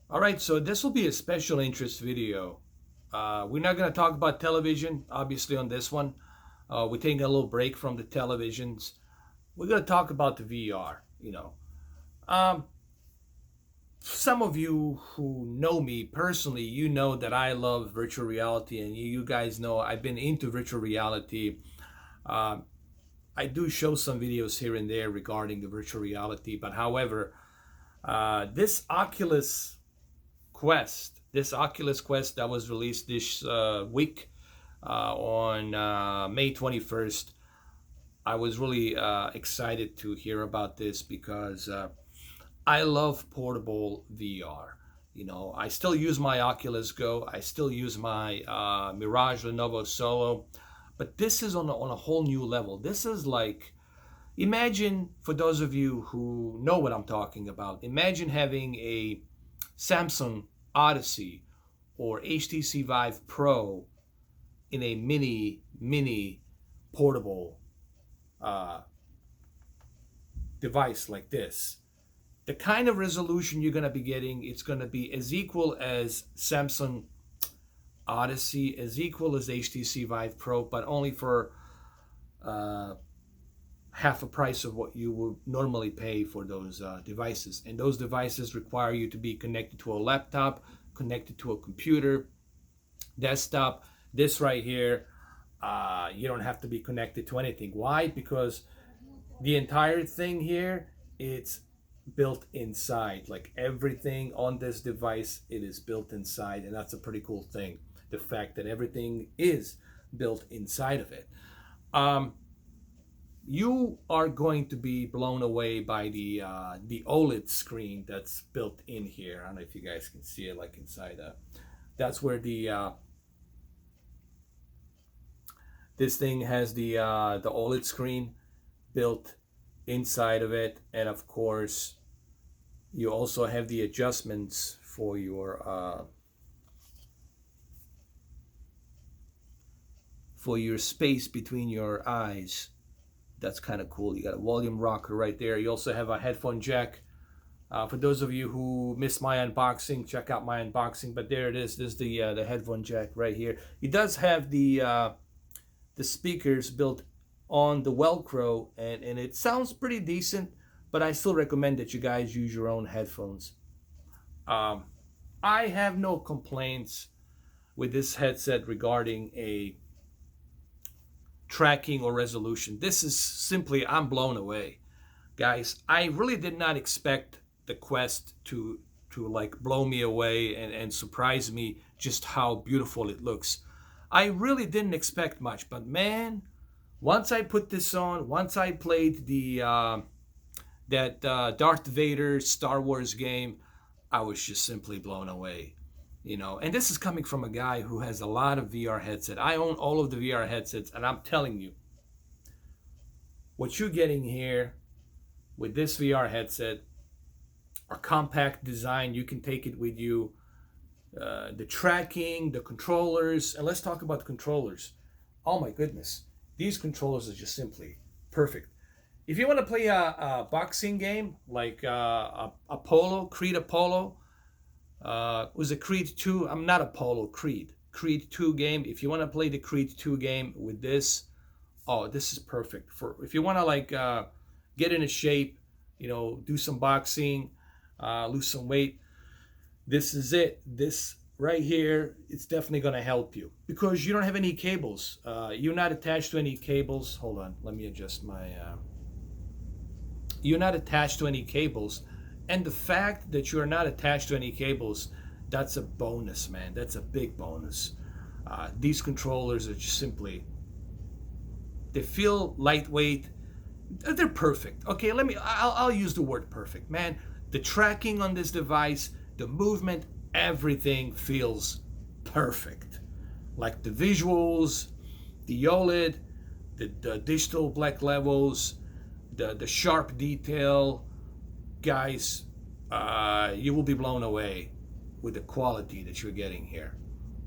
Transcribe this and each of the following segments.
All right, so this will be a special interest video. We're not going to talk about television, obviously, on this one. We're taking a little break from the televisions. We're going to talk about the VR. Um, some of you who know me personally, you know that I love virtual reality, and you guys know I've been into virtual reality. Um, I do show some videos here and there regarding the virtual reality, but however, this Oculus Quest that was released this week on May 21st, I was really excited to hear about this because I love portable VR. I still use my Oculus Go. I still use my Mirage Lenovo Solo, but this is on a whole new level. This is like, imagine, for those of you who know what I'm talking about, imagine having a Samsung Odyssey or HTC Vive Pro in a mini portable uh, device like this. The kind of resolution you're going to be getting, it's going to be as equal as Samsung Odyssey, as equal as HTC Vive Pro, but only for uh, half a price of what you would normally pay for those devices. And those devices require you to be connected to a laptop, connected to a computer, desktop. This right here, you don't have to be connected to anything. Why? Because the entire thing here, it's built inside. Like everything on this device, it is built inside, and that's a pretty cool thing. The fact that everything is built inside of it. You are going to be blown away by the OLED screen that's built in here. I don't know if you guys can see it, like inside. That's where the this thing has the OLED screen built inside of it, and of course, you also have the adjustments for your space between your eyes. That's kind of cool. You got a volume rocker right there. You also have a headphone jack. For those of you who missed my unboxing, check out my unboxing. But there it is. This is the headphone jack right here. It does have the speakers built on the Velcro, and it sounds pretty decent. But I still recommend that you guys use your own headphones. I have no complaints with this headset regarding a tracking or resolution. This is simply, I'm blown away, guys. I really did not expect the Quest to like blow me away and surprise me just how beautiful it looks. I really didn't expect much, but man, once I put this on, once I played the that Darth Vader Star Wars game, I was just simply blown away. And this is coming from a guy who has a lot of VR headset. I own all of the VR headsets, and I'm telling you, what you're getting here with this VR headset, a compact design, you can take it with you, the tracking, the controllers, and let's talk about the controllers. Oh my goodness, these controllers are just simply perfect. If you want to play a boxing game like Creed Apollo, was it Creed 2? I'm not Apollo, Creed 2 game. If you want to play the Creed 2 game with this, oh, this is perfect. For if you want to like get into shape, do some boxing, lose some weight, this is it. This right here, it's definitely going to help you because you don't have any cables. You're not attached to any cables. Hold on, let me adjust my... You're not attached to any cables. And the fact that you're not attached to any cables, that's a bonus, man. That's a big bonus. These controllers are just simply, they feel lightweight. They're perfect. Okay, I'll use the word perfect, man. The tracking on this device, the movement, everything feels perfect. Like the visuals, the OLED, the digital black levels, the sharp detail. Guys, you will be blown away with the quality that you're getting here.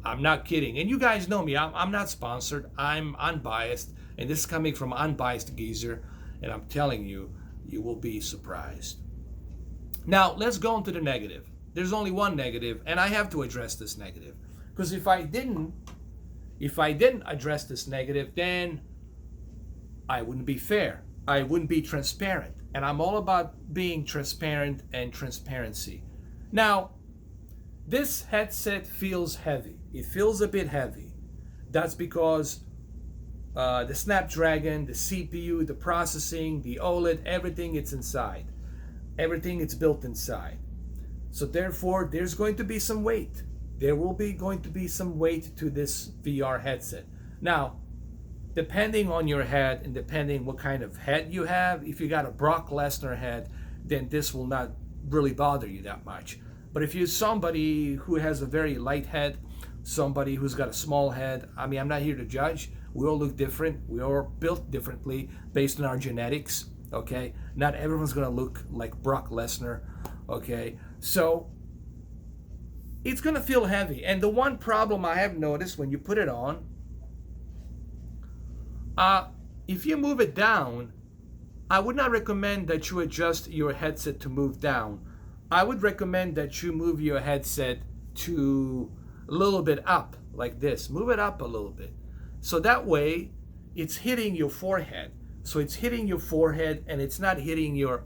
I'm not kidding. And you guys know me. I'm not sponsored. I'm unbiased. And this is coming from unbiased geezer. And I'm telling you, you will be surprised. Now, let's go into the negative. There's only one negative, and I have to address this negative. Because if I didn't address this negative, then I wouldn't be fair. I wouldn't be transparent. And I'm all about being transparent and transparency. Now, this headset feels heavy. It feels a bit heavy. That's because the Snapdragon, the CPU, the processing, the OLED, everything it's inside. Everything it's built inside. So therefore, there's going to be some weight. There will be going to be some weight to this VR headset. Now, depending on your head and depending what kind of head you have, if you got a Brock Lesnar head, then this will not really bother you that much. But if you're somebody who has a very light head, somebody who's got a small head, I mean, I'm not here to judge. We all look different. We are built differently based on our genetics, okay? Not everyone's gonna look like Brock Lesnar, okay? So it's gonna feel heavy. And the one problem I have noticed when you put it on, if you move it down, I would not recommend that you adjust your headset to move down. I would recommend that you move your headset to a little bit up, like this. Move it up a little bit. So that way, it's hitting your forehead. So it's hitting your forehead and it's not hitting your,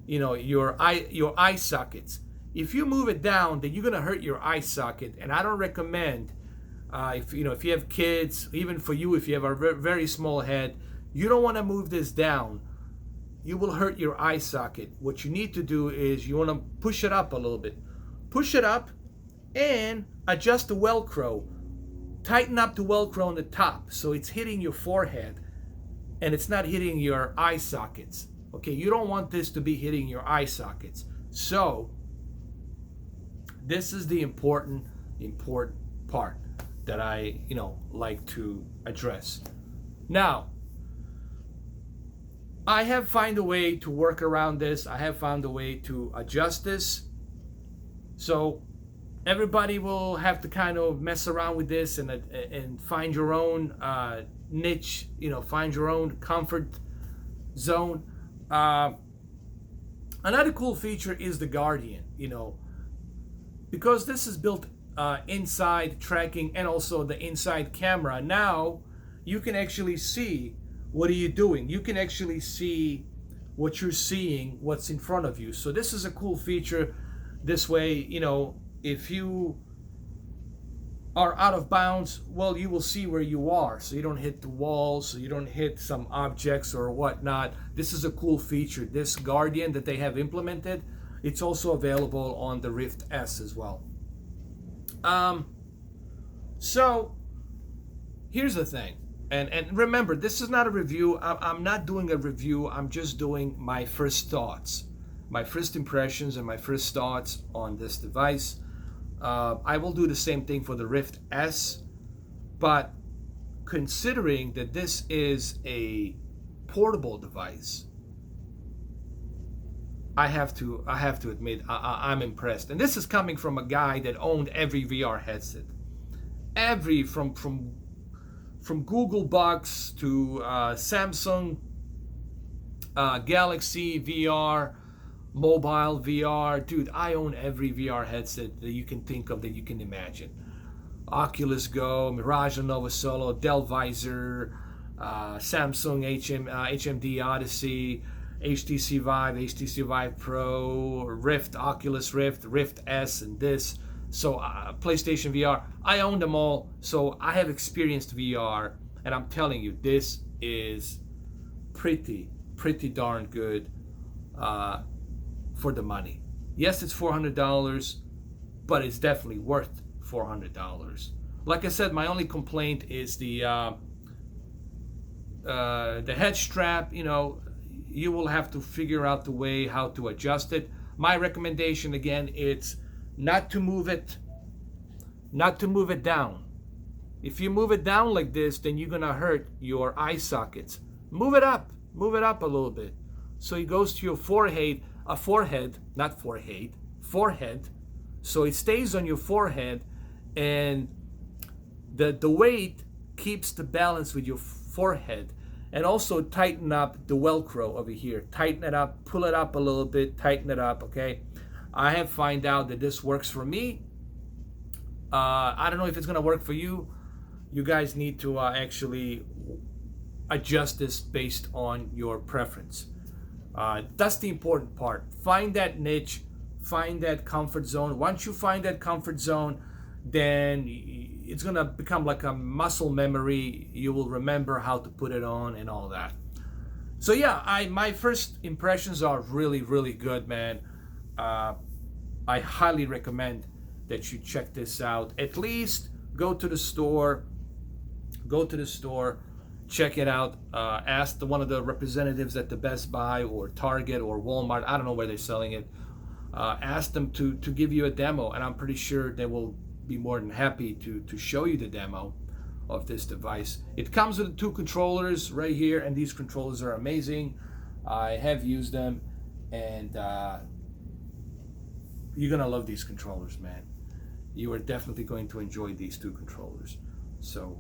your eye sockets. If you move it down, then you're gonna hurt your eye socket. And I don't recommend, if you have kids, even for you, if you have a very small head, you don't want to move this down. You will hurt your eye socket. What you need to do is you want to push it up a little bit. Push it up and adjust the Velcro. Tighten up the Velcro on the top so it's hitting your forehead and it's not hitting your eye sockets. Okay, you don't want this to be hitting your eye sockets. So this is the important part that I, like to address. Now, I have found a way to work around this. I have found a way to adjust this. So everybody will have to kind of mess around with this and find your own niche, find your own comfort zone. Another cool feature is the Guardian, because this is built inside tracking and also the inside camera. Now you can actually see what are you doing. You can actually see what you're seeing, what's in front of you. So this is a cool feature. This way, if you are out of bounds, well, you will see where you are. So you don't hit the wall, so you don't hit some objects or whatnot. This is a cool feature. This Guardian that they have implemented, it's also available on the Rift S as well. So here's the thing. And remember, this is not a review. I'm not doing a review. I'm just doing my first thoughts, my first impressions and my first thoughts on this device. I will do the same thing for the Rift S, but considering that this is a portable device, I have to admit I'm impressed. And this is coming from a guy that owned every VR headset, from Google Box to Samsung Galaxy VR, mobile VR. Dude, I own every VR headset that you can think of, that you can imagine. Oculus Go, Mirage Lenovo Solo, Dell Visor, Samsung HMD Odyssey, HTC Vive, HTC Vive Pro, Rift, Oculus Rift, Rift S, and this. So PlayStation VR, I own them all. So I have experienced VR, and I'm telling you, this is pretty darn good for the money. Yes, it's $400, but it's definitely worth $400. Like I said, my only complaint is the head strap. You will have to figure out the way how to adjust it. My recommendation again, it's not to move it down. If you move it down like this, then you're gonna hurt your eye sockets. Move it up a little bit, so it goes to your forehead, so it stays on your forehead, and the weight keeps the balance with your forehead. And also tighten up the Velcro over here. Tighten it up, pull it up a little bit, tighten it up, okay? I have found out that this works for me. I don't know if it's gonna work for you. You guys need to actually adjust this based on your preference. That's the important part. Find that niche, find that comfort zone. Once you find that comfort zone, then it's gonna become like a muscle memory. You will remember how to put it on and all that. So yeah, my first impressions are really, really good, man. I highly recommend that you check this out. At least go to the store, check it out. Ask one of the representatives at the Best Buy or Target or Walmart. I don't know where they're selling it. Ask them to give you a demo, and I'm pretty sure they will be more than happy to show you the demo of this device. It comes with 2 controllers right here, and these controllers are amazing. I have used them, and you're gonna love these controllers, man. You are definitely going to enjoy these 2 controllers. So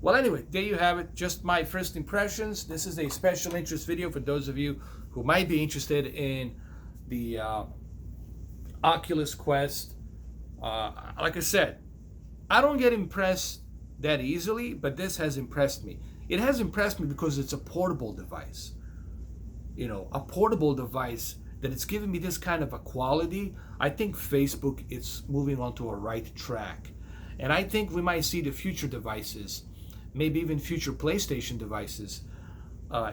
well, anyway, there you have it. Just my first impressions. This is a special interest video for those of you who might be interested in the Oculus Quest. Like I said, I don't get impressed that easily, but this has impressed me. It has impressed me because it's a portable device. You know, a portable device that it's giving me this kind of a quality. I think Facebook is moving onto a right track. And I think we might see the future devices, maybe even future PlayStation devices,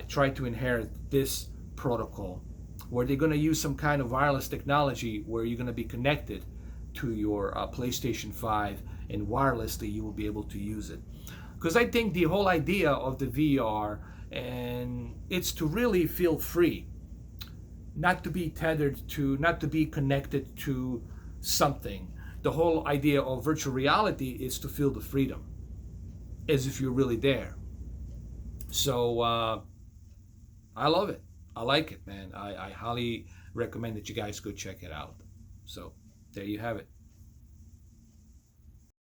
try to inherit this protocol, where they're going to use some kind of wireless technology where you're going to be connected to your PlayStation 5, and wirelessly you will be able to use it. Because I think the whole idea of the VR, and it's to really feel free, not to be tethered to, not to be connected to something. The whole idea of virtual reality is to feel the freedom, as if you're really there. So I love it. I like it, man. I highly recommend that you guys go check it out. So there you have it.